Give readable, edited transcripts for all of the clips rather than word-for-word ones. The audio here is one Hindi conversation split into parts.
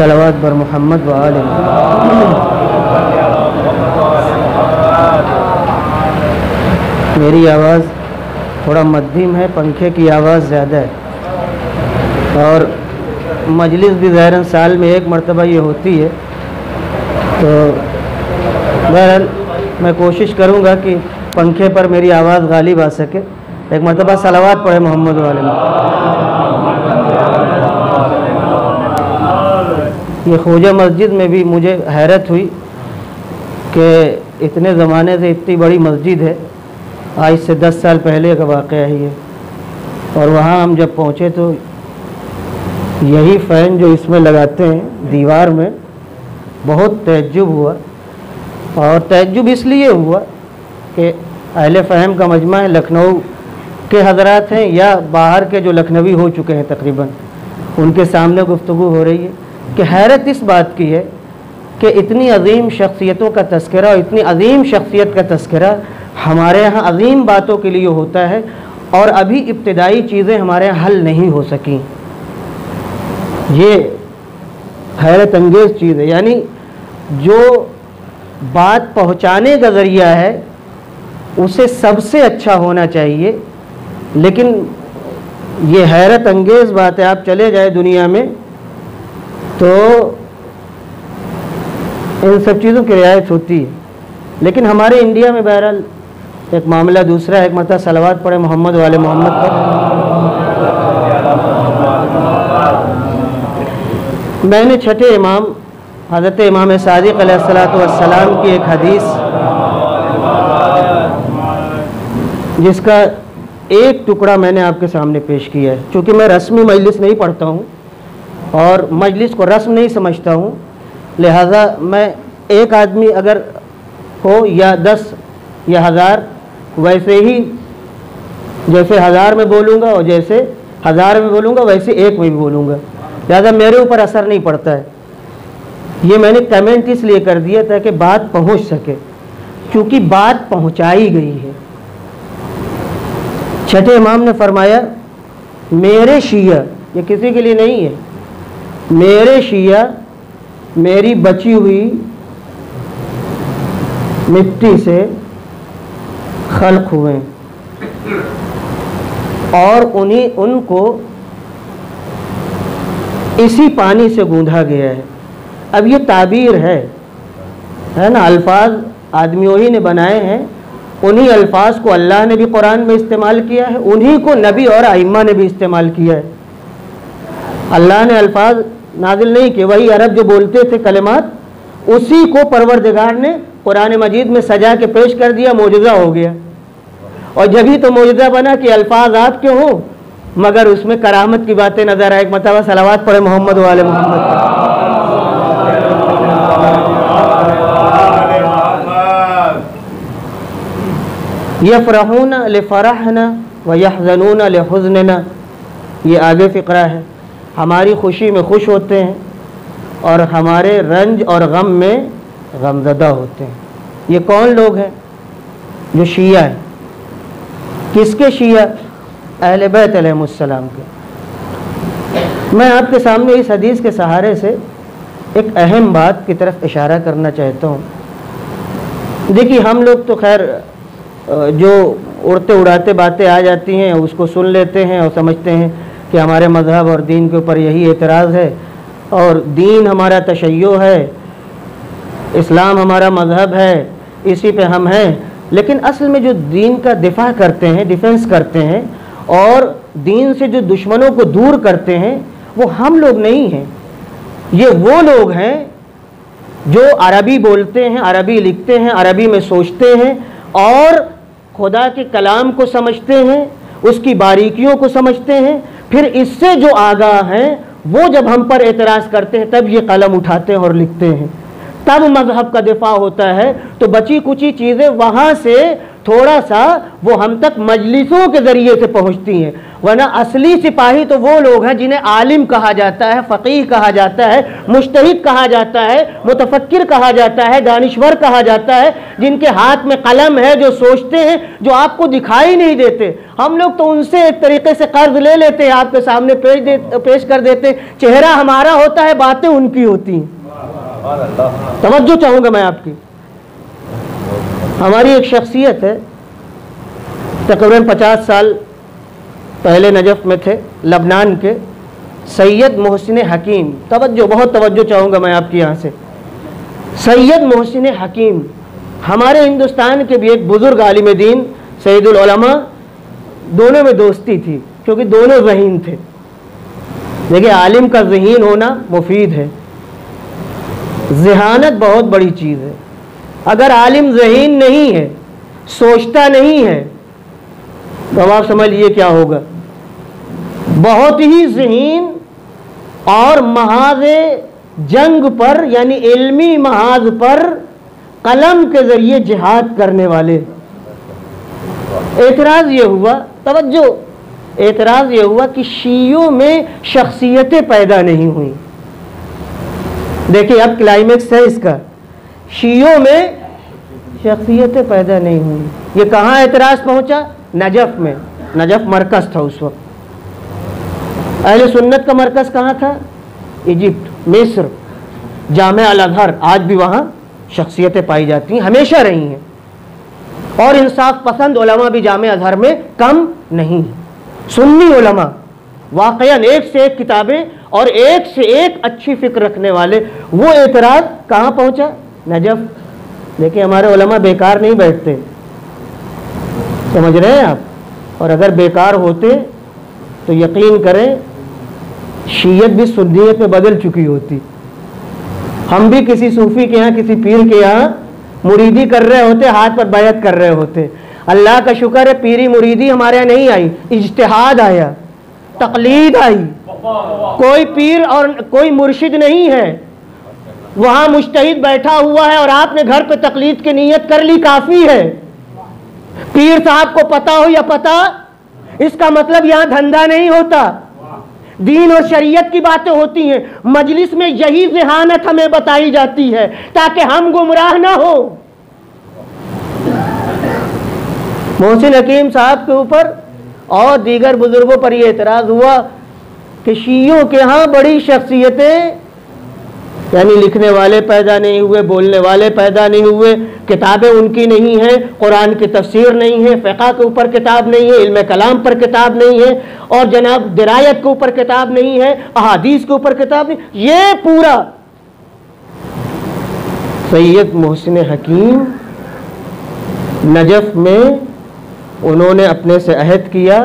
सलावत बर मोहम्मद व आले। मेरी आवाज़ थोड़ा मध्यम है, पंखे की आवाज़ ज़्यादा है और मजलिस भी ज़ाहिरन साल में एक मरतबा ये होती है, तो बहरहाल मैं कोशिश करूँगा कि पंखे पर मेरी आवाज़ गालिब आ सके। एक मरतबा सलावत पढ़े मोहम्मद व आले। ये ख्वाजा मस्जिद में भी मुझे हैरत हुई कि इतने ज़माने से इतनी बड़ी मस्जिद है, आज से 10 साल पहले का वाक़या ही है, और वहाँ हम जब पहुँचे तो यही फ़ैन जो इसमें लगाते हैं दीवार में, बहुत तअज्जुब हुआ। और तअज्जुब इसलिए हुआ कि अहले फ़हम का मजमा है, लखनऊ के हज़रात हैं या बाहर के जो लखनवी हो चुके हैं तकरीबन, उनके सामने गुफ्तगू हो रही है कि हैरत इस बात की है कि इतनी अजीम शख्सियतों का तज़किरा और इतनी अजीम शख्सियत का तज़किरा हमारे यहाँ अजीम बातों के लिए होता है और अभी इब्तिदाई चीज़ें हमारे यहाँ हल नहीं हो सकी। ये हैरत अंगेज़ चीज़ है, यानी जो बात पहुँचाने का ज़रिया है उसे सबसे अच्छा होना चाहिए, लेकिन ये हैरत अंगेज़ बात है। आप चले जाए दुनिया में तो इन सब चीज़ों की रियायत होती है, लेकिन हमारे इंडिया में बहरहाल एक मामला दूसरा है। एक मरतबा सलावत पढ़े मोहम्मद वाले मोहम्मद पर। मैंने छठे इमाम हज़रत इमाम सादिक़ अलैहिस्सलातु वस्सलाम की एक हदीस, जिसका एक टुकड़ा मैंने आपके सामने पेश किया है। चूँकि मैं रस्मी मजलिस नहीं पढ़ता हूँ और मजलिस को रस्म नहीं समझता हूँ, लिहाजा मैं एक आदमी अगर हो या 10 या 1000, वैसे ही जैसे 1000 में बोलूँगा और जैसे 1000 में बोलूँगा वैसे एक में भी बोलूँगा, लिहाजा मेरे ऊपर असर नहीं पड़ता है। ये मैंने कमेंट इसलिए कर दिया ताकि बात पहुँच सके, क्योंकि बात पहुँचाई गई है। छठे इमाम ने फरमाया, मेरे शिया, ये किसी के लिए नहीं है, मेरे शिया मेरी बची हुई मिट्टी से खल्क हुए और उनको इसी पानी से गूंधा गया है। अब ये ताबीर है ना, अल्फाज आदमियों ही ने बनाए हैं, उन्हीं अल्फाज को अल्लाह ने भी कुरान में इस्तेमाल किया है, उन्हीं को नबी और आइम्मा ने भी इस्तेमाल किया है। अल्लाह ने अल्फाज नाजिल नहीं किए, वही अरब जो बोलते थे कलिमात, उसी को परवरदिगार ने कुरान मजीद में सजा के पेश कर दिया, मौजज़ा हो गया। और जब ही तो मौजज़ा बना कि अल्फाज आपके हों मगर उसमें करामत की बातें नज़र आए। एक मरतबा सलावत पढ़े मोहम्मद वाले मोहम्मद। यफ़रहून लिफ़रहना व यहज़नून लिहुज़नना, ये आगे फ़िक़रा है। हमारी खुशी में खुश होते हैं और हमारे रंज और गम में गमज़दा होते हैं। ये कौन लोग हैं? जो शिया है। किसके शिया? अहले बैत अलैहिमुस्सलाम के। मैं आपके सामने इस हदीस के सहारे से एक अहम बात की तरफ इशारा करना चाहता हूँ। देखिए, हम लोग तो खैर जो उड़ते उड़ाते बातें आ जाती हैं उसको सुन लेते हैं और समझते हैं कि हमारे मज़हब और दीन के ऊपर यही एतराज़ है और दीन हमारा तशय्यो है, इस्लाम हमारा मज़हब है, इसी पे हम हैं। लेकिन असल में जो दीन का दिफा करते हैं, डिफेंस करते हैं और दीन से जो दुश्मनों को दूर करते हैं, वो हम लोग नहीं हैं। ये वो लोग हैं जो अरबी बोलते हैं, अरबी लिखते हैं, अरबी में सोचते हैं और खुदा के कलाम को समझते हैं, उसकी बारीकियों को समझते हैं। फिर इससे जो आगाह हैं वो जब हम पर एतराज़ करते हैं तब ये कलम उठाते हैं और लिखते हैं, तब मज़हब का दिफा होता है। तो बची कुची चीज़ें वहाँ से थोड़ा सा वो हम तक मजलिसों के ज़रिए से पहुँचती हैं, वरना असली सिपाही तो वो लोग हैं जिन्हें आलिम कहा जाता है, फ़क़ीह कहा जाता है, मुज्तहिद कहा जाता है, मुतफ़क्किर कहा जाता है, दानिश्वर कहा जाता है, जिनके हाथ में कलम है, जो सोचते हैं, जो आपको दिखाई नहीं देते। हम लोग तो उनसे एक तरीके से कर्ज ले लेते हैं, आपके सामने पेश कर देते हैं। चेहरा हमारा होता है, बातें उनकी होती हैं। तवज्जो चाहूँगा मैं आपकी। हमारी एक शख्सियत है, तकरीबन 50 साल पहले नजफ़ में थे, लबनान के सैयद मोहसिन हकीम। तवज्जो, बहुत तवज्जो चाहूँगा मैं आपकी यहाँ से। सैयद मोहसिन हकीम हमारे हिंदुस्तान के भी एक बुज़ुर्ग आलिम दीन, सैयदुल उलमा। दोनों में दोस्ती थी क्योंकि दोनों ज़हीन थे। देखिए, आलिम का ज़हीन होना मुफीद है, ज़हानत बहुत बड़ी चीज़ है। अगर आलिम ज़हीन नहीं है, सोचता नहीं है, तो अब आप समझिए क्या होगा। बहुत ही ज़हीन और महाज जंग पर, यानी इल्मी महाज पर कलम के ज़रिए जिहाद करने वाले। एतराज़ ये हुआ, तवज्जो, एतराज़ ये हुआ कि शियों में शख्सियतें पैदा नहीं हुई। देखिए, अब क्लाइमेक्स है इसका, शियों में शख्सियतें पैदा नहीं हुई। ये कहाँ एतराज़ पहुँचा? नजफ़ में। नजफ़ मरकज़ था उस वक्त। अहले सुन्नत का मरकज़ कहाँ था? इजिप्ट, मिस्र, जामे अल अज़हर। आज भी वहाँ शख्सियतें पाई जाती हैं, हमेशा रही हैं। और इंसाफ पसंद उलमा भी जामे अज़हर में कम नहीं। सुन्नी उलमा वाक़यान एक से एक किताबें और एक से एक अच्छी फ़िक्र रखने वाले। वो एतराज़ कहाँ पहुँचा? नजफ़। देखिए, हमारे उलमा बेकार नहीं बैठते, समझ रहे हैं आप। और अगर बेकार होते तो यकीन करें शीयत भी सुन्नियत में बदल चुकी होती। हम भी किसी सूफ़ी के यहाँ, किसी पीर के यहाँ मुरीदी कर रहे होते, हाथ पर बैत कर रहे होते। अल्लाह का शुक्र है, पीरी मुरीदी हमारे यहाँ नहीं आई, इज्तिहाद आया, तकलीद आई। कोई पीर और कोई मुर्शिद नहीं है, वहाँ मुज्तहिद बैठा हुआ है और आपने घर पे तकलीद की नीयत कर ली, काफ़ी है। पीर साहब को पता हो या पता, इसका मतलब यहाँ धंधा नहीं होता, दीन और शरीयत की बातें होती हैं। मजलिस में यही ज़हानत हमें बताई जाती है ताकि हम गुमराह ना हो। मोहसिन हकीम साहब के ऊपर और दीगर बुजुर्गों पर यह एतराज़ हुआ कि शियों के यहाँ बड़ी शख्सियतें, यानी लिखने वाले पैदा नहीं हुए, बोलने वाले पैदा नहीं हुए, किताबें उनकी नहीं हैं, कुरान की तफसीर नहीं है, फ़िक़्ह के ऊपर किताब नहीं है, इल्म कलाम पर किताब नहीं है, और जनाब दिरायत के ऊपर किताब नहीं है, अहादीस के ऊपर किताब नहीं। ये पूरा सैयद मोहसिन हकीम नजफ़ में उन्होंने अपने से अहद किया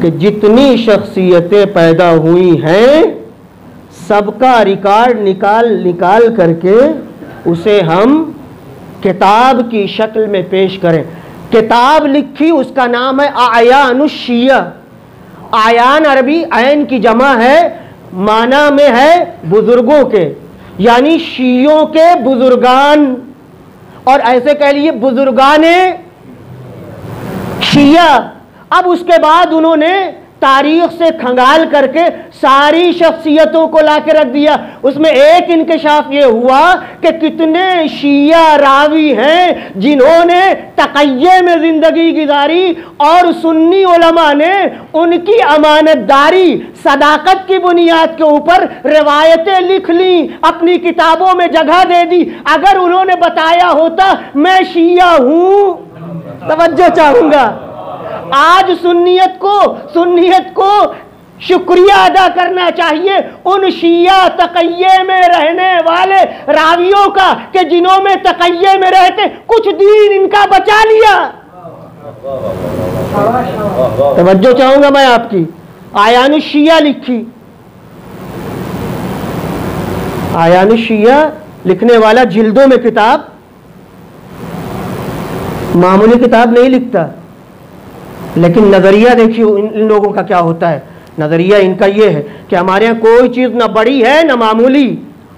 कि जितनी शख्सियतें पैदा हुई हैं सबका रिकॉर्ड निकाल करके उसे हम किताब की शक्ल में पेश करें। किताब लिखी, उसका नाम है आयानुश्शिया। आयान अरबी ऐन की जमा है, माना में है बुजुर्गों के, यानी शियों के बुजुर्गान, और ऐसे कह लिए बुजुर्गाने शिया। अब उसके बाद उन्होंने तारीख से खंगाल करके सारी शख्सियतों को लाके रख दिया। उसमें एक इंकशाफ ये हुआ कि कितने शिया रावी हैं जिन्होंने तक़य्ये में जिंदगी गुजारी और सुन्नी उलमा ने उनकी अमानतदारी सदाकत की बुनियाद के ऊपर रिवायतें लिख ली, अपनी किताबों में जगह दे दी। अगर उन्होंने बताया होता मैं शिया हूं, तवज्जो चाहूंगा, आज सुन्नियत को शुक्रिया अदा करना चाहिए उन शिया तक़य्ये में रहने वाले रावियों का कि जिन्हों में तक़य्ये में रहते कुछ दीन इनका बचा लिया। तवज्जो चाहूंगा मैं आपकी। आयानुशिया लिखी, आयानुशिया लिखने वाला जिल्दों में किताब, मामूली किताब नहीं लिखता, लेकिन नजरिया देखिए इन लोगों का क्या होता है। नजरिया इनका ये है कि हमारे यहाँ कोई चीज ना बड़ी है ना मामूली।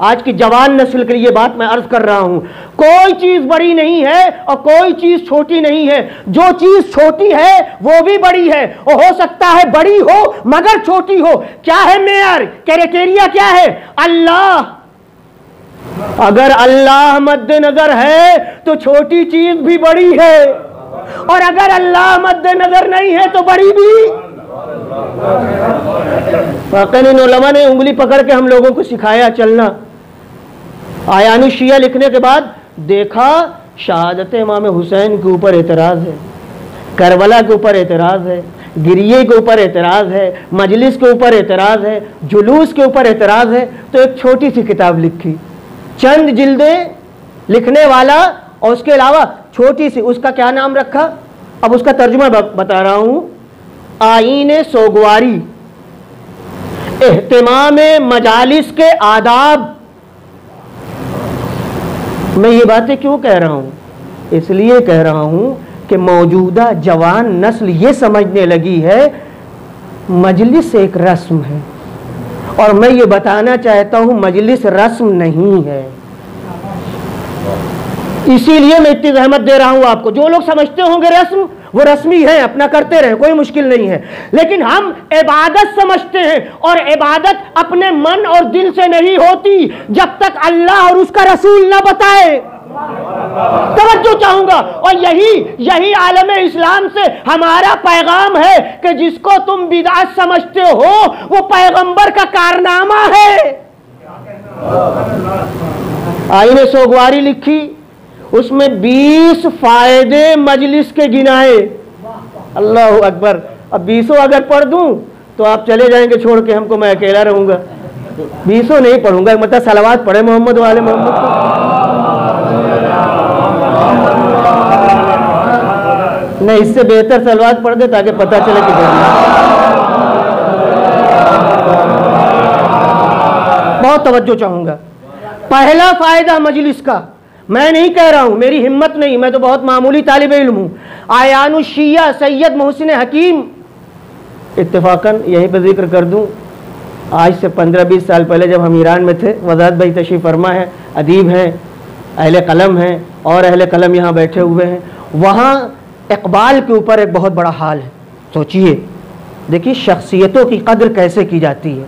आज की जवान नस्ल के लिए बात मैं अर्ज कर रहा हूं, कोई चीज बड़ी नहीं है और कोई चीज छोटी नहीं है। जो चीज छोटी है वो भी बड़ी है, और हो सकता है बड़ी हो मगर छोटी हो। क्या है मेयर, क्राइटेरिया क्या है? अल्लाह। अगर अल्लाह मद्देनजर है तो छोटी चीज भी बड़ी है, और अगर अल्लाह मद्देनजर नहीं है तो बड़ी भी। वाकई इन उलमा ने उंगली पकड़ के हम लोगों को सिखाया चलना। आयानुशिया लिखने के बाद देखा शहादत इमाम हुसैन के ऊपर एतराज है, करबला के ऊपर एतराज है, गिरिये के ऊपर एतराज है, मजलिस के ऊपर एतराज है, जुलूस के ऊपर एतराज है। तो एक छोटी सी किताब लिखी, चंद जिल्दें, लिखने वाला और उसके अलावा छोटी सी, उसका क्या नाम रखा, अब उसका तर्जुमा बता रहा हूं। आईने सोगवारी, एहतिमाम मजालिस के आदाब। मैं ये बातें क्यों कह रहा हूं? इसलिए कह रहा हूं कि मौजूदा जवान नस्ल ये समझने लगी है मजलिस एक रस्म है, और मैं ये बताना चाहता हूं मजलिस रस्म नहीं है। इसीलिए मैं इतनी रहमत दे रहा हूं आपको। जो लोग समझते होंगे रस्म, वो रस्मी है, अपना करते रहे, कोई मुश्किल नहीं है। लेकिन हम इबादत समझते हैं, और इबादत अपने मन और दिल से नहीं होती जब तक अल्लाह और उसका रसूल ना बताए। तवज्जो चाहूंगा। और यही आलम इस्लाम से हमारा पैगाम है कि जिसको तुम बिदअत समझते हो वो पैगंबर का कारनामा है। आईने सोगवारी लिखी, उसमें 20 फायदे मजलिस के गिनाए। अल्लाह अकबर। अब 20 अगर पढ़ दूं तो आप चले जाएंगे छोड़ के हमको, मैं अकेला रहूंगा। 20 नहीं पढ़ूंगा, मतलब सलावत पढ़े मोहम्मद वाले मोहम्मद को। नहीं, इससे बेहतर सलावत पढ़ दे ताकि पता चले कि बहुत तवज्जो चाहूंगा। पहला फायदा मजलिस का, मैं नहीं कह रहा हूं, मेरी हिम्मत नहीं, मैं तो बहुत मामूली तालिब इल्म हूं। आयानुशिया सैयद मोहसिन हकीम, इत्तेफाकन यहीं पर जिक्र कर दूं, आज से 15-20 साल पहले जब हम ईरान में थे, वज़ात भाई तशरीफ़ फरमा है, अदीब हैं, अहले कलम हैं, और अहले कलम यहाँ बैठे हुए हैं। वहाँ इक़बाल के ऊपर एक बहुत बड़ा हाल है। सोचिए, देखिए शख्सियतों की कद्र कैसे की जाती है।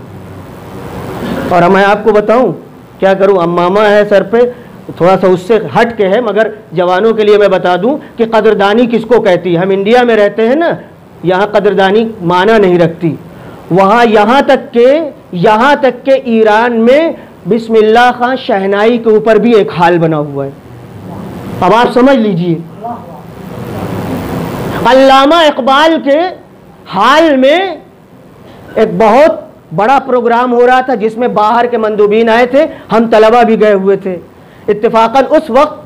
और मैं आपको बताऊं, क्या करूं, अम्मामा है सर पे, थोड़ा सा उससे हट के है, मगर जवानों के लिए मैं बता दूं कि कदरदानी किसको कहती है। हम इंडिया में रहते हैं ना, यहाँ कदरदानी माना नहीं रखती। वहाँ यहाँ तक के ईरान में बिस्मिल्लाह खां शहनाई के ऊपर भी एक हाल बना हुआ है। अब आप समझ लीजिए, अल्लामा इकबाल के हाल में एक बहुत बड़ा प्रोग्राम हो रहा था जिसमें बाहर के मंदूबीन आए थे, हम तलबा भी गए हुए थे। इत्तेफाकन उस वक्त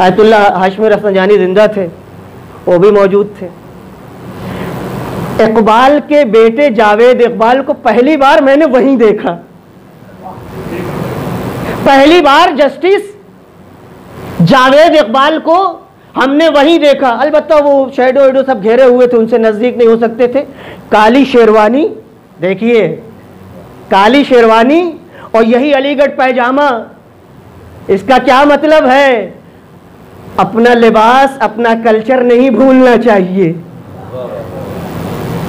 आयतुल्लाह हाशमी रफसंजानी जिंदा थे, वो भी मौजूद थे। इकबाल के बेटे जावेद इकबाल को पहली बार मैंने वहीं देखा। पहली बार जस्टिस जावेद इकबाल को हमने वहीं देखा। अलबत्ता वो शैडो वेडो सब घेरे हुए थे, उनसे नजदीक नहीं हो सकते थे। काली शेरवानी, देखिए काली शेरवानी और यही अलीगढ़ पैजामा, इसका क्या मतलब है? अपना लिबास, अपना कल्चर नहीं भूलना चाहिए।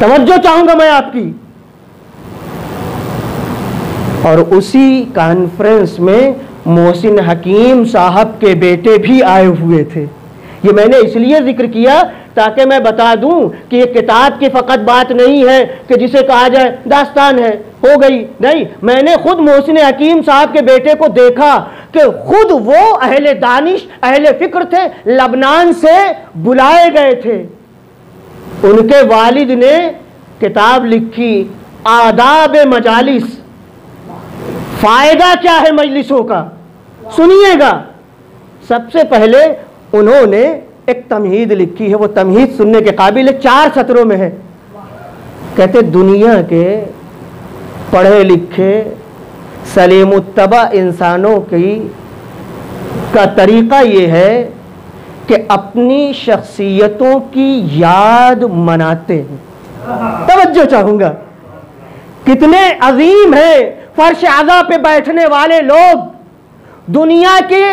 तवज्जो चाहूंगा मैं आपकी। और उसी कॉन्फ्रेंस में मोहसिन हकीम साहब के बेटे भी आए हुए थे। ये मैंने इसलिए जिक्र किया ताकि मैं बता दूं कि ये किताब की फ़कत बात नहीं है कि जिसे कहा जाए दास्तान है, हो गई, नहीं। मैंने खुद मोहसिन हकीम साहब के बेटे को देखा कि खुद वो अहले दानिश, अहले फिक्र थे, लबनान से बुलाए गए थे। उनके वालिद ने किताब लिखी आदाब मजालिस, फायदा क्या है मजलिसों का, सुनिएगा। सबसे पहले उन्होंने एक तमहीद लिखी है, वो तमहीद सुनने के काबिल है, 4 सत्रों में है। कहते दुनिया के पढ़े लिखे सलीमुत्तबा इंसानों की का तरीका ये है कि अपनी शख्सियतों की याद मनाते हैं। तवज्जो चाहूंगा, कितने अजीम है फर्श आज़ा पे बैठने वाले लोग, दुनिया के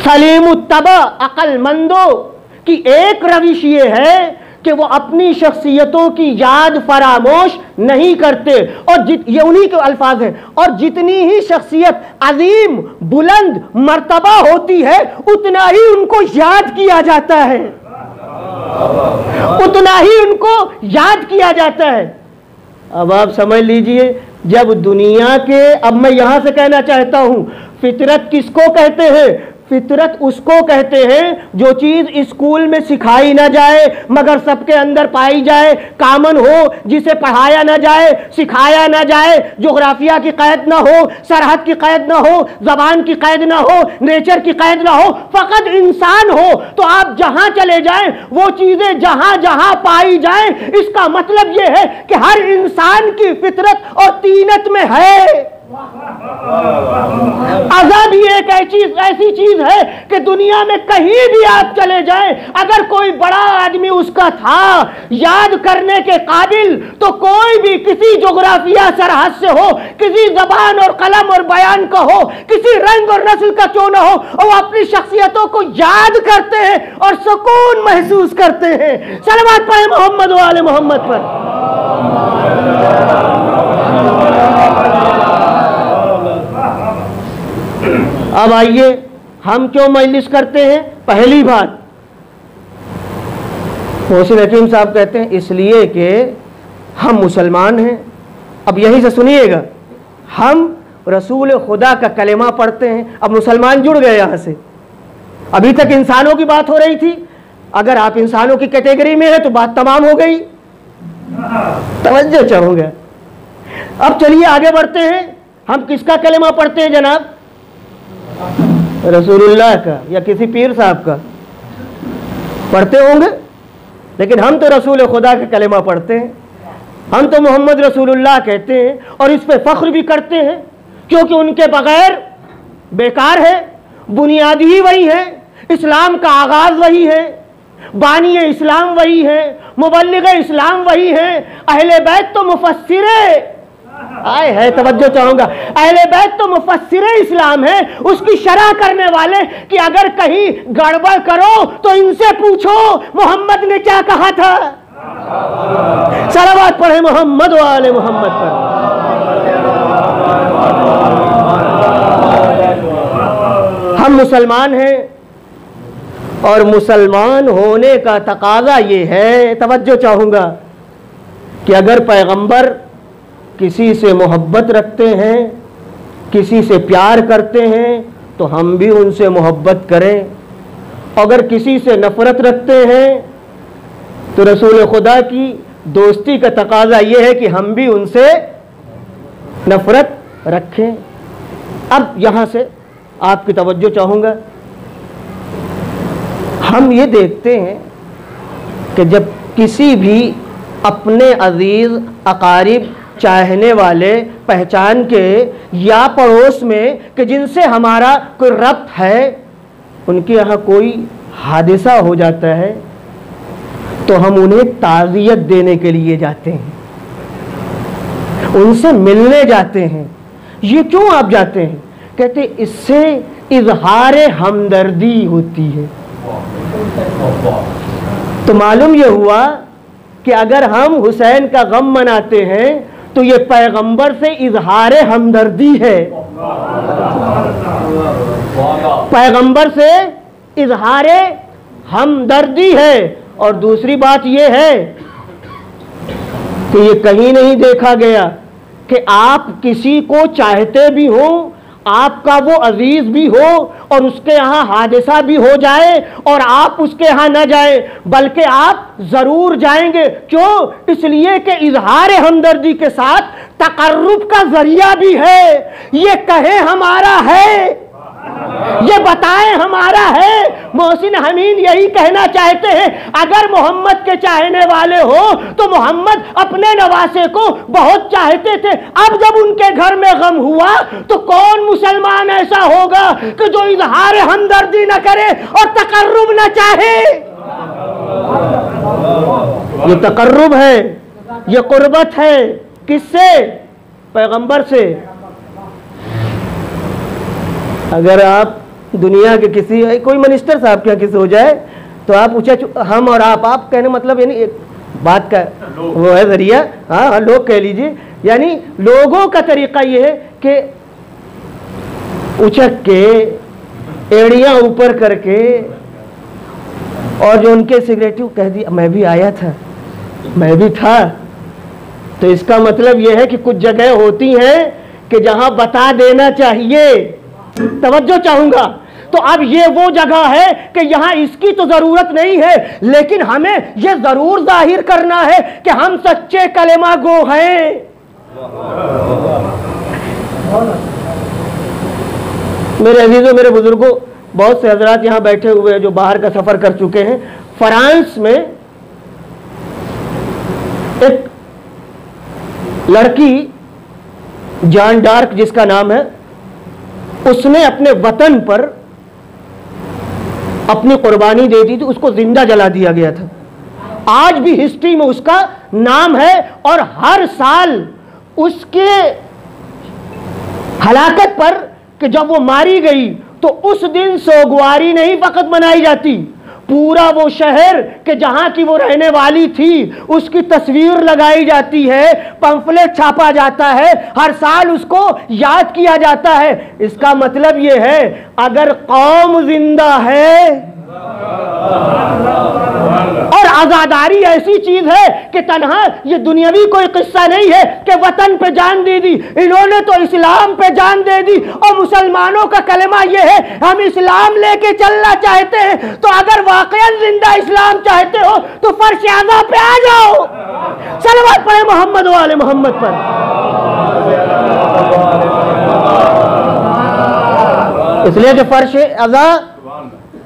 सलीमुत्तबा अक्लमंदों की एक रविश ये है कि वो अपनी शख्सियतों की याद फरामोश नहीं करते। और ये उन्हीं के अल्फाज हैं, और जितनी ही शख्सियत अजीम बुलंद मर्तबा होती है उतना ही उनको याद किया जाता है, उतना ही उनको याद किया जाता है। अब आप समझ लीजिए, जब दुनिया के, अब मैं यहां से कहना चाहता हूं, फितरत किसको कहते हैं? फितरत उसको कहते हैं जो चीज स्कूल में सिखाई ना जाए मगर सबके अंदर पाई जाए, कामन हो, जिसे पढ़ाया ना जाए, सिखाया ना जाए, जोग्राफिया की कैद ना हो, सरहद की कैद ना हो, जबान की कैद ना हो, नेचर की कैद ना हो, फकत इंसान हो। तो आप जहां चले जाएं वो चीजें जहां जहां पाई जाएं, इसका मतलब यह है कि हर इंसान की फितरत और तीनत में है। आजादी एक ऐसी चीज है कि दुनिया में कहीं भी आप चले जाएं, अगर कोई बड़ा आदमी उसका था याद करने के काबिल, तो कोई भी किसी जोग्राफिया सरहद से हो, किसी जबान और कलम और बयान का हो, किसी रंग और नस्ल का क्यों ना हो, और वो अपनी शख्सियतों को याद करते हैं और सुकून महसूस करते हैं। सलवात पढ़े मोहम्मद वाले मोहम्मद पर। अब आइए, हम क्यों मजलिस करते हैं? पहली बात, मोहसिन हकीम साहब कहते हैं इसलिए कि हम मुसलमान हैं। अब यहीं से सुनिएगा, हम रसूल खुदा का कलेमा पढ़ते हैं। अब मुसलमान जुड़ गए यहां से। अभी तक इंसानों की बात हो रही थी, अगर आप इंसानों की कैटेगरी में हैं तो बात तमाम हो गई। तवज्जो चाहूंगा। अब चलिए आगे बढ़ते हैं। हम किसका कलेमा पढ़ते हैं जनाब? रसूलुल्लाह का या किसी पीर साहब का पढ़ते होंगे, लेकिन हम तो रसूल खुदा का कलेमा पढ़ते हैं। हम तो मोहम्मद रसूलुल्लाह कहते हैं और इस पे फख्र भी करते हैं, क्योंकि उनके बगैर बेकार है। बुनियादी ही वही है, इस्लाम का आगाज वही है, बानी इस्लाम वही है, मुबल्लिग इस्लाम वही है। अहले बैत तो मुफस्सिरे आए है, तवज्जो चाहूंगा, अहले बैत तो मुफस्सिरे इस्लाम है, उसकी शरह करने वाले कि अगर कहीं गड़बड़ करो तो इनसे पूछो मोहम्मद ने क्या कहा था। सलावत पढ़े मोहम्मद वाले मोहम्मद पर। हम मुसलमान हैं और मुसलमान होने का तकाजा ये है, तवज्जो चाहूंगा, कि अगर पैगंबर किसी से मोहब्बत रखते हैं, किसी से प्यार करते हैं, तो हम भी उनसे मोहब्बत करें। अगर किसी से नफरत रखते हैं तो रसूल खुदा की दोस्ती का तकाजा यह है कि हम भी उनसे नफरत रखें। अब यहां से आपकी तवज्जो चाहूंगा। हम ये देखते हैं कि जब किसी भी अपने अजीज अकारिब चाहने वाले पहचान के या पड़ोस में कि जिनसे हमारा कोई रब्त है, उनके यहाँ कोई हादिसा हो जाता है तो हम उन्हें ताज़ियत देने के लिए जाते हैं, उनसे मिलने जाते हैं। ये क्यों आप जाते हैं? कहते इससे इजहार हमदर्दी होती है। तो मालूम यह हुआ कि अगर हम हुसैन का गम मनाते हैं तो ये पैगंबर से इजहार हमदर्दी है, पैगंबर से इजहार हमदर्दी है। और दूसरी बात यह है कि ये कहीं नहीं देखा गया कि आप किसी को चाहते भी हो, आपका वो अजीज भी हो और उसके यहाँ हादसा भी हो जाए और आप उसके यहाँ न जाए, बल्कि आप जरूर जाएंगे। क्यों? इसलिए कि इजहार हमदर्दी के साथ तकर्रुब का जरिया भी है। ये कहे हमारा है, ये बताएं हमारा है। मोहसिन हमीद यही कहना चाहते हैं, अगर मोहम्मद के चाहने वाले हो तो मोहम्मद अपने नवासे को बहुत चाहते थे। अब जब उनके घर में गम हुआ तो कौन मुसलमान ऐसा होगा कि जो इजहार हमदर्दी न करे और तकर्रुब न चाहे? ये तकर्रुब है, ये कुर्बत है। किससे? पैगंबर से। अगर आप दुनिया के किसी कोई मिनिस्टर साहब के यहाँ किसी हो जाए तो आप ऊंचा, हम और आप कहने मतलब यानी एक बात का वो है जरिया, हाँ लोग कह लीजिए। यानी लोगों का तरीका ये है कि उछक के एड़ियां ऊपर करके और जो उनके सिगरेटिव कह दिया मैं भी आया था, मैं भी था। तो इसका मतलब यह है कि कुछ जगह होती हैं कि जहां बता देना चाहिए। तवज्जो चाहूंगा। तो अब ये वो जगह है कि यहां इसकी तो जरूरत नहीं है, लेकिन हमें यह जरूर जाहिर करना है कि हम सच्चे कलेमा गो हैं। मेरे अजीजों, मेरे बुजुर्गों, बहुत से हजरात यहां बैठे हुए हैं जो बाहर का सफर कर चुके हैं। फ्रांस में एक लड़की जान डार्क जिसका नाम है, उसने अपने वतन पर अपनी कुर्बानी दे दी थी, उसको जिंदा जला दिया गया था। आज भी हिस्ट्री में उसका नाम है और हर साल उसके हलाकत पर कि जब वो मारी गई तो उस दिन सोगवारी नहीं फकत मनाई जाती, पूरा वो शहर कि जहां की वो रहने वाली थी उसकी तस्वीर लगाई जाती है, पंफलेट छापा जाता है, हर साल उसको याद किया जाता है। इसका मतलब ये है अगर कौम जिंदा है और आजादारी ऐसी चीज है कि तन्हा ये दुनियावी कोई किस्सा नहीं है कि वतन पे जान दे दी, इन्होंने तो इस्लाम पे जान दे दी। और मुसलमानों का कलमा ये है हम इस्लाम लेके चलना चाहते हैं। तो अगर वाकई जिंदा इस्लाम चाहते हो तो फर्श आज़ा पे आ जाओ, सलवात पढ़े मोहम्मद वाले मोहम्मद पर। इसलिए कि फर्श आज़ा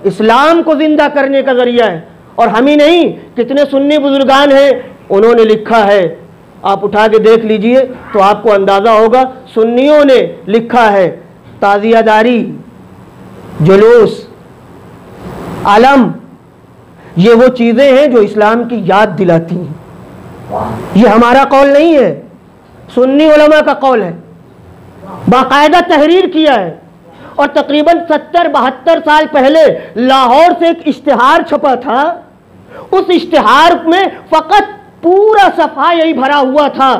इस्लाम को जिंदा करने का जरिया है। और हम ही नहीं, कितने सुन्नी बुजुर्गान हैं उन्होंने लिखा है, आप उठा के देख लीजिए तो आपको अंदाजा होगा। सुन्नियों ने लिखा है ताज़ियादारी, जुलूस, आलम, ये वो चीजें हैं जो इस्लाम की याद दिलाती हैं। ये हमारा कौल नहीं है, सुन्नी उलमा का कौल है, बाकायदा तहरीर किया है। और तकरीबन 70-72 साल पहले लाहौर से एक इश्तिहार छपा था, उस इश्तिहार में फकत पूरा सफा यही भरा हुआ था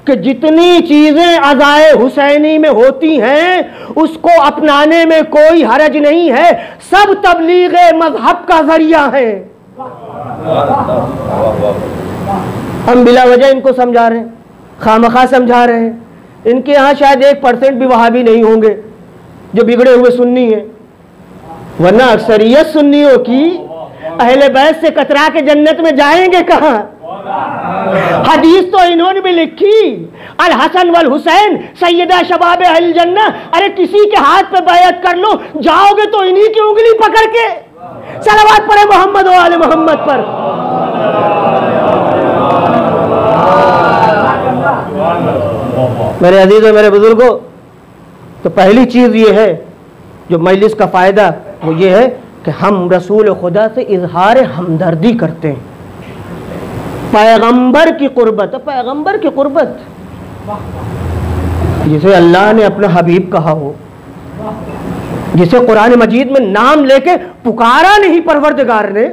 कि जितनी चीजें अज़ाए हुसैनी में होती हैं उसको अपनाने में कोई हरज नहीं है, सब तबलीग मजहब का जरिया है। हम बिला वजह इनको समझा रहे हैं, खामखा समझा रहे हैं। इनके यहाँ शायद 1% भी वहाबी नहीं होंगे जो बिगड़े हुए सुन्नी हैं, वरना अक्सरियत सुन्नियों की अहले बैत से कतरा के जन्नत में जाएंगे कहां? हदीस तो इन्होंने भी लिखी, अल हसन वल हुसैन सैयदा शबाब अहल जन्ना। अरे किसी के हाथ पे बैत कर लो, जाओगे तो इन्हीं की उंगली पकड़ के। सलावत पढ़े मोहम्मद वाले मोहम्मद पर। मेरे अजीजों, मेरे बुजुर्गों, तो पहली चीज ये है जो मजलिस का फायदा वो ये है कि हम रसूल खुदा से इजहार हमदर्दी करते हैं। पैगंबर की कुर्बत, पैगंबर की कुर्बत जिसे अल्लाह ने अपना हबीब कहा हो, जिसे कुरान मजीद में नाम लेके पुकारा नहीं परवरदिगार ने,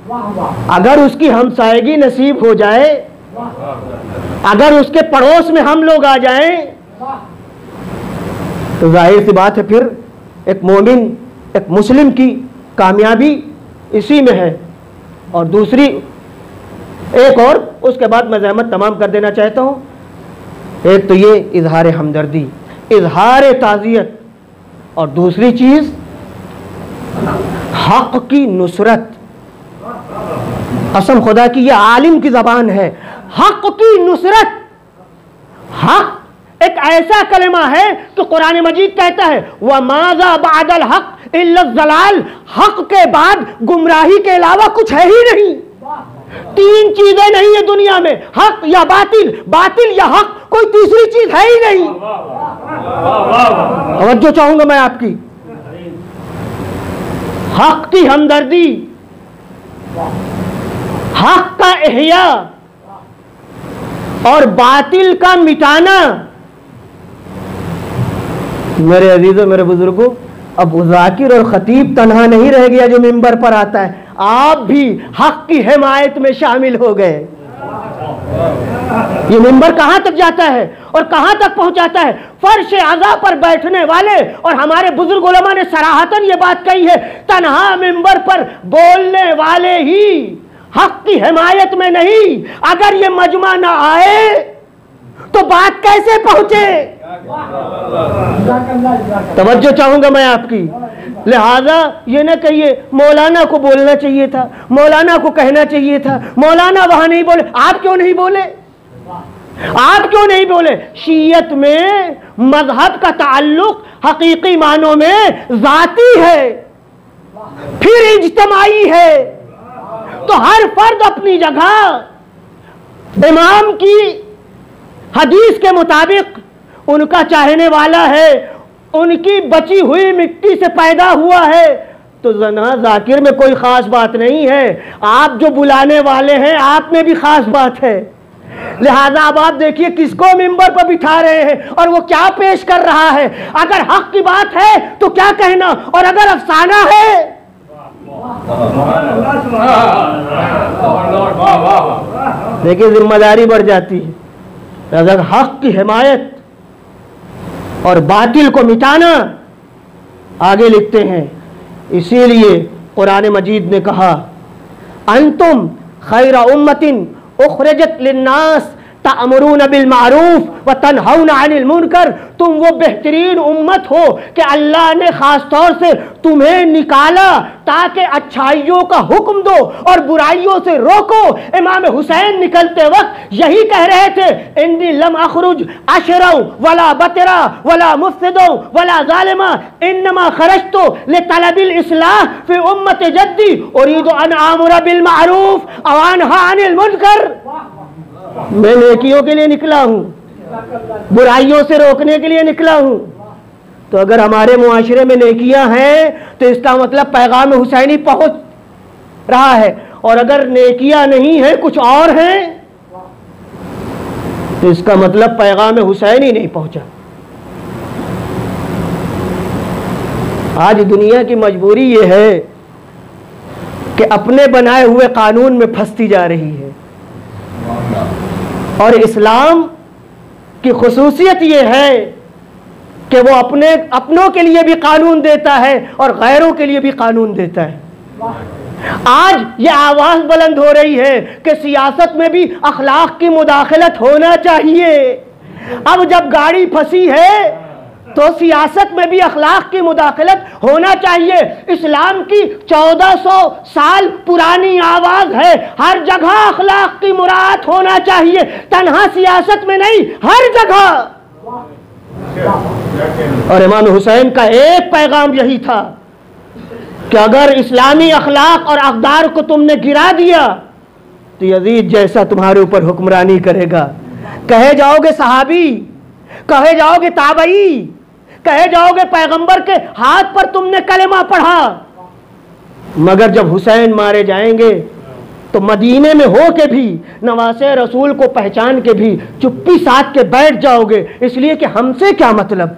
अगर उसकी हमसायगी नसीब हो जाए, अगर उसके पड़ोस में हम लोग आ जाएं, तो जाहिर सी बात है फिर एक मोमिन, एक मुस्लिम की कामयाबी इसी में है। और दूसरी एक और, उसके बाद मैं ज़हमत तमाम कर देना चाहता हूँ। एक तो ये इजहार हमदर्दी, इजहार ताज़ियत, और दूसरी चीज़ हक़ की नुसरत। कसम खुदा की ये आलिम की ज़बान है, हक़ की नुसरत। हक़ एक ऐसा कलमा है कि कुरान मजीद कहता है व माज़ा बादल हक़ इल्ला ज़लाल, हक़ के बाद गुमराही के अलावा कुछ है ही नहीं। तीन चीजें नहीं है दुनिया में, हक़ या बातिल, बातिल या हक़, कोई तीसरी चीज है ही नहीं। तवज्जो चाहूंगा मैं आपकी। हक़ की हमदर्दी, हक़ का इहया और बातिल का मिटाना। मेरे अजीजों, मेरे बुजुर्गों, अब ज़ाकिर और खतीब तन्हा नहीं रह गया जो मिंबर पर आता है, आप भी हक़ की हिमायत में शामिल हो गए। ये मिंबर कहां तक जाता है और कहां तक पहुंचाता है? फर्श अज़ा पर बैठने वाले, और हमारे बुजुर्ग उलमा ने सराहतन ये बात कही है, तन्हा मिंबर पर बोलने वाले ही हक़ की हिमायत में नहीं। अगर ये मजमा ना आए तो बात कैसे पहुंचे? तवज्जो चाहूंगा मैं आपकी। लिहाजा ये ना कहिए मौलाना को बोलना चाहिए था, मौलाना को कहना चाहिए था, मौलाना वहां नहीं बोले। आप क्यों नहीं बोले? आप क्यों नहीं बोले? शीयत में मजहब का ताल्लुक हकीकी मानों में जाती है, फिर इज्तिमाई है। तो हर फर्द अपनी जगह इमाम की हदीस के मुताबिक उनका चाहने वाला है, उनकी बची हुई मिट्टी से पैदा हुआ है। तो जना जाकिर में कोई खास बात नहीं है, आप जो बुलाने वाले हैं आप में भी खास बात है। लिहाजा अब आप देखिए किसको मिंबर पर बिठा रहे हैं और वो क्या पेश कर रहा है। अगर हक की बात है तो क्या कहना, और अगर अफसाना है देखिए जिम्मेदारी बढ़ जाती है। अगर हक की हिमायत और बातिल को मिटाना, आगे लिखते हैं, इसीलिए कुरान मजीद ने कहा अंतुम खैर उम्मतिन उखरजत लिन्नास तअमुरून बिल मारूफ व तनहौना अनिल मुनकर। तुम वो बेहतरीन उम्मत हो कि अल्लाह ने खास तौर से तुम्हें निकाला ताकि अच्छाइयों का हुक्म दो और बुराइयों से रोको। इमाम हुसैन निकलते वक्त यही कह रहे थे, इन्नी लम अखरुज अशरौ वला बतरा वला मुफ्सिदौ वला जालिमा इन्नमा खरजतु लितलबिल इस्लाह फी उम्मत जद्दी उरीदु अन आमुरा बिल मारूफ व अनहा अनिल मुनकर। मैं नेकियों के लिए निकला हूं, बुराइयों से रोकने के लिए निकला हूं। तो अगर हमारे मुआशरे में नेकियां हैं तो इसका मतलब पैगाम हुसैनी पहुंच रहा है, और अगर नेकियां नहीं है कुछ और हैं तो इसका मतलब पैगाम हुसैनी नहीं पहुंचा। आज दुनिया की मजबूरी ये है कि अपने बनाए हुए कानून में फंसती जा रही है, और इस्लाम की खुसूसियत यह है कि वो अपनों के लिए भी कानून देता है और गैरों के लिए भी कानून देता है। आज ये आवाज बुलंद हो रही है कि सियासत में भी अखलाक की मुदाखलत होना चाहिए। अब जब गाड़ी फंसी है तो सियासत में भी अखलाक की मुदाखलत होना चाहिए। इस्लाम की 1400 साल पुरानी आवाज है, हर जगह अखलाक की मुराद होना चाहिए, तन्हा सियासत में नहीं, हर जगह। और इमाम हुसैन का एक पैगाम यही था कि अगर इस्लामी अखलाक और अक़दार को तुमने गिरा दिया तो यजीद जैसा तुम्हारे ऊपर हुक्मरानी करेगा। कहे जाओगे सहाबी, कहे जाओगे ताबई, कहे जाओगे पैगंबर के हाथ पर तुमने कलेमा पढ़ा, मगर जब हुसैन मारे जाएंगे तो मदीने में हो के भी, नवासे रसूल को पहचान के भी चुप्पी साध के बैठ जाओगे, इसलिए कि हमसे क्या मतलब,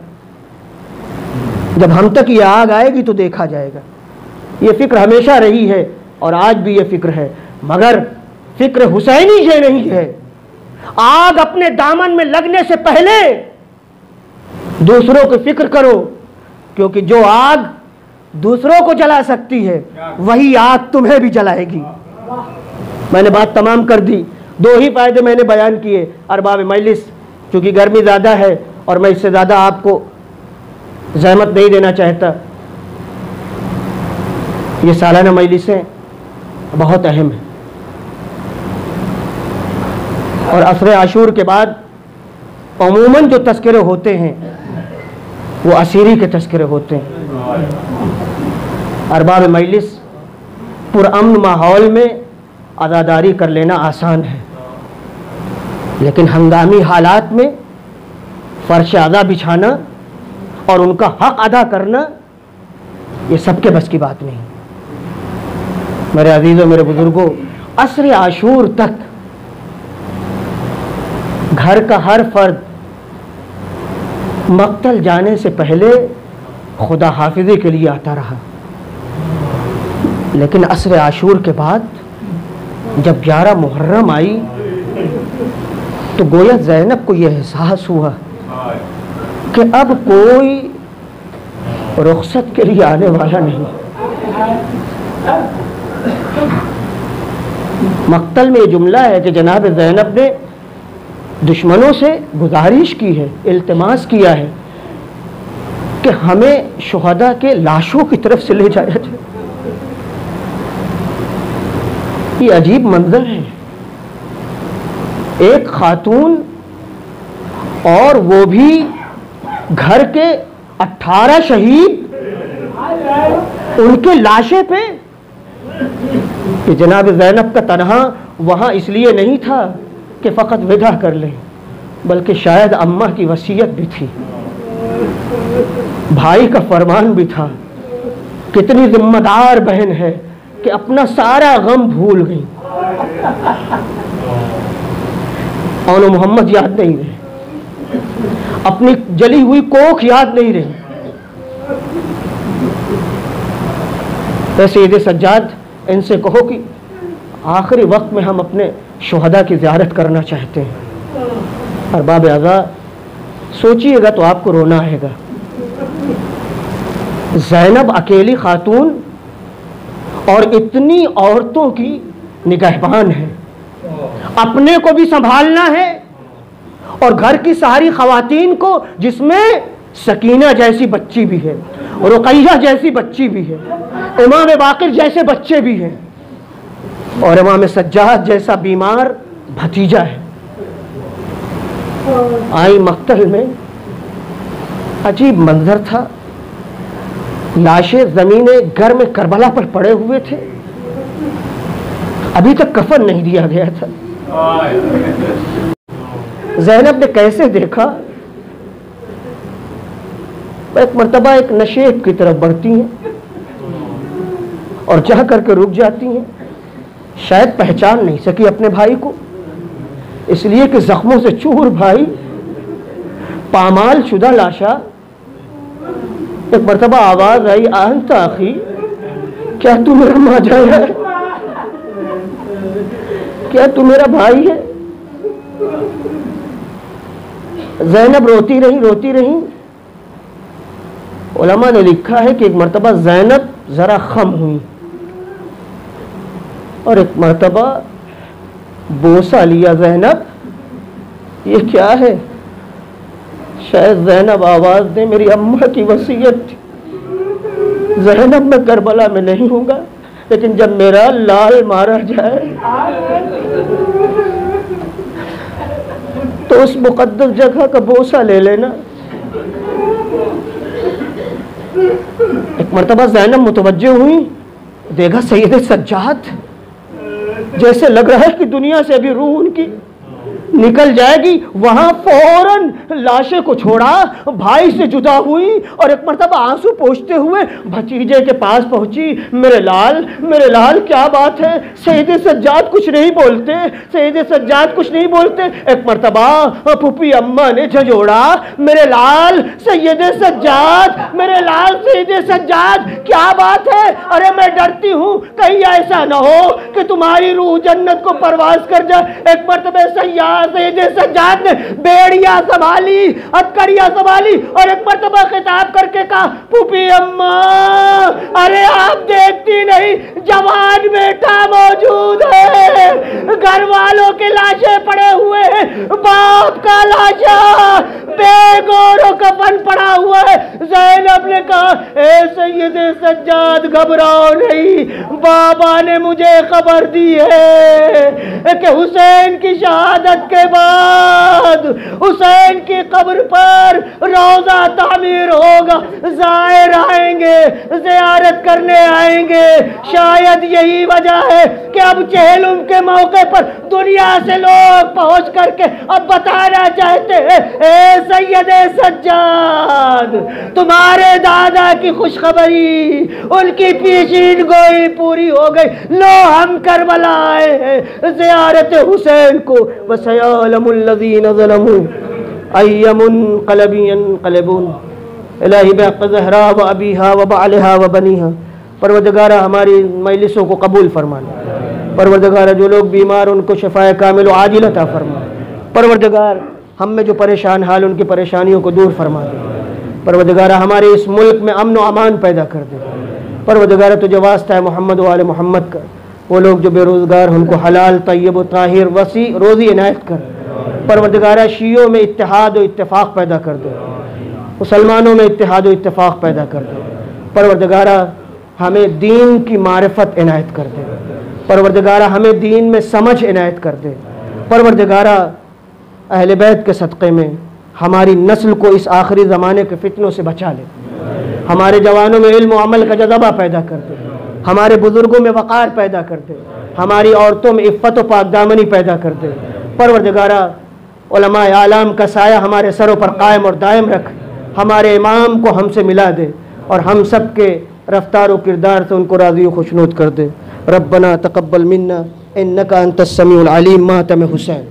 जब हम तक ये आग आएगी तो देखा जाएगा। ये फिक्र हमेशा रही है और आज भी ये फिक्र है, मगर फिक्र हुसैनी ये नहीं है। आग अपने दामन में लगने से पहले दूसरों की फिक्र करो, क्योंकि जो आग दूसरों को जला सकती है वही आग तुम्हें भी जलाएगी। मैंने बात तमाम कर दी, दो ही फायदे मैंने बयान किए। अरबाब मजलिस, चूंकि गर्मी ज़्यादा है और मैं इससे ज़्यादा आपको ज़हमत नहीं देना चाहता, ये सालाना मजलिसें बहुत अहम है और असर आशूर के बाद अमूमन जो तस्करे होते हैं वो असीरी के तस्करे होते हैं। अरबाब मजलिस पुरअमन माहौल में अदादारी कर लेना आसान है, लेकिन हंगामी हालात में फर्श अदा बिछाना और उनका हक अदा करना ये सबके बस की बात नहीं। मेरे अजीज़ों, मेरे बुजुर्गों, असर आशूर तक घर का हर फर्द मक्तल जाने से पहले खुदा हाफिज़े के लिए आता रहा, लेकिन असर आशूर के बाद जब 11 मुहर्रम आई तो गोया ज़ैनब को यह एहसास हुआ कि अब कोई रुखसत के लिए आने वाला नहीं। मक्तल में ये जुमला है कि जनाब ज़ैनब ने दुश्मनों से गुजारिश की है, इल्तिमास किया है कि हमें शुहदा के लाशों की तरफ से ले जाया जाए। ये अजीब मंजर है, एक खातून और वो भी घर के 18 शहीद, उनके लाशें पे। कि जनाब ज़ैनब का तनहा वहाँ इसलिए नहीं था कि फ़कत विदा कर ले, बल्कि शायद अम्मा की वसीयत भी थी, भाई का फरमान भी था। कितनी जिम्मेदार बहन है कि अपना सारा गम भूल गई, और मोहम्मद याद नहीं रहे, अपनी जली हुई कोख याद नहीं रही। सैयद सज्जाद, इनसे कहो कि आखिरी वक्त में हम अपने शुहदा की ज़ियारत करना चाहते हैं। अरबाब आज़ा, सोचिएगा तो आपको रोना आएगा। ज़ैनब अकेली खातून और इतनी औरतों की निगहबान है, अपने को भी संभालना है और घर की सारी ख़वातीन को, जिसमें सकीना जैसी बच्ची भी है, रुक़ैया जैसी बच्ची भी है, इमाम बाक़िर जैसे बच्चे भी हैं और इमाम सज्जाद जैसा बीमार भतीजा है। आई मक्तल में अजीब मंजर था, लाशें ज़मीने गर्म करबला पर पड़े हुए थे, अभी तक कफन नहीं दिया गया था। ज़ैनब ने कैसे देखा, एक मर्तबा एक नशेब की तरफ बढ़ती हैं और जा करके रुक जाती हैं। शायद पहचान नहीं सकी अपने भाई को, इसलिए कि जख्मों से चूर भाई, पामाल शुदा लाशा। एक मर्तबा आवाज आई, आंता आखी, क्या तू मेरा माजा है, क्या तू मेरा भाई है। ज़ैनब रोती रही। उलमा ने लिखा है कि एक मर्तबा ज़ैनब ज़रा खम हुई और एक मर्तबा बोसा लिया। ज़ैनब, ये क्या है? शायद ज़ैनब आवाज़ दे, मेरी अम्मा की वसीयत थी। ज़ैनब, मैं करबला में नहीं हूँगा, लेकिन जब मेरा लाल मारा जाए तो उस मुक़द्दस जगह का बोसा ले लेना। एक मर्तबा ज़ैनब मुतवज्जे हुई, देखा सैयद सज्जाद, जैसे लग रहा है कि दुनिया से अभी रूह उनकी निकल जाएगी, वहां फौरन लाशे को छोड़ा, भाई से जुदा हुई और एक मरतबा आंसू पोंछते हुए भतीजे के पास पहुंची। मेरे लाल क्या बात है? सैयद सज्जाद कुछ नहीं बोलते, सैयद सज्जाद कुछ नहीं बोलते। एक मरतबा फूफी अम्मा ने झंझोड़ा, मेरे लाल सैयद सज्जाद, मेरे लाल सैयद सज्जाद क्या बात है? अरे मैं डरती हूं कहीं ऐसा ना हो कि तुम्हारी रूह जन्नत को परवास कर जाए। एक मरतबा सैयद सज्जाद ने बेड़िया संभाली, हथकड़िया संभाली और एक मरतबा खिताब करके कहा, फूफी अम्मा अरे आप देखती नहीं जवान बेटा मौजूद है, घर वालों के लाशें पड़े हुए हैं, बाप का लाशा बेगौर कफन पड़ा हुआ है। ज़ैनब ने कहा, ए सैयद सज्जाद घबराओ नहीं, बाबा ने मुझे खबर दी है कि हुसैन की शहादत के बाद हुसैन की कब्र पर रोजा तामीर होगा, ज़ाहिर आएंगे, ज़ियारत करने आएंगे। शायद यही वजह है कि अब चेहलुम के मौके पर दुनिया से लोग पहुंच करके अब बताना चाहते हैं, ए सैयद सज्जाद तुम्हारे दादा की खुशखबरी, उनकी पेशीन गोई पूरी हो गई, लो हम करबला आए हैं ज़ियारत हुसैन को। वसयअलमुल लज़ीना ज़लमू अय्यमुनक़लबिन क़लबून इलाही बिहक़्क़ ज़हरा व अबीहा व बालिहा व बनीहा। परवरदिगारा हमारी मजलिसों को कबूल फरमाना। परवरदिगारा जो लोग बीमार उनको शिफाए कामिल व आजिल अता फरमा। परवरदिगार हम में जो परेशान हाल उनकी परेशानियों को दूर फरमा दे। परवरदिगारा हमारे इस मुल्क में अमन व अमान पैदा कर दे। परवरदिगारा तुझे वास्ता है मोहम्मद व आले मोहम्मद का, वो लोग जो बेरोज़गार उनको हलाल तय्यब व ताहिर वसी रोज़ी इनायत कर। परवरदिगारा शियों में इत्तेहाद व इत्तेफाक पैदा कर दे, मुसलमानों में इत्तेहाद व इत्तेफाक पैदा कर दे। परवरदिगारा हमें दीन की मारिफत इनायत कर दे। परवरदिगारा हमें दीन में समझ इनायत कर दे। परवरदिगारा अहले बैत के सदक़े में हमारी नस्ल को इस आखिरी ज़माने के फितनों से बचा ले। हमारे जवानों में इल्म व अमल का जज़बा पैदा कर दे। हमारे बुज़ुर्गों में वक़ार पैदा कर दे। हमारी औरतों में इफ़्फ़त व पाकदामनी पैदा कर दे। परवरदिगारा उलमाए आलाम का साया हमारे सरों पर कायम और दायम रख। हमारे इमाम को हमसे मिला दे और हम सब के रफ्तार व किरदार से उनको राज़ी व खुशनूद कर दे। रब्बना तक़ब्बल मिन्ना इन्नका अंतस समीउल अलीम। मातम हुसैन।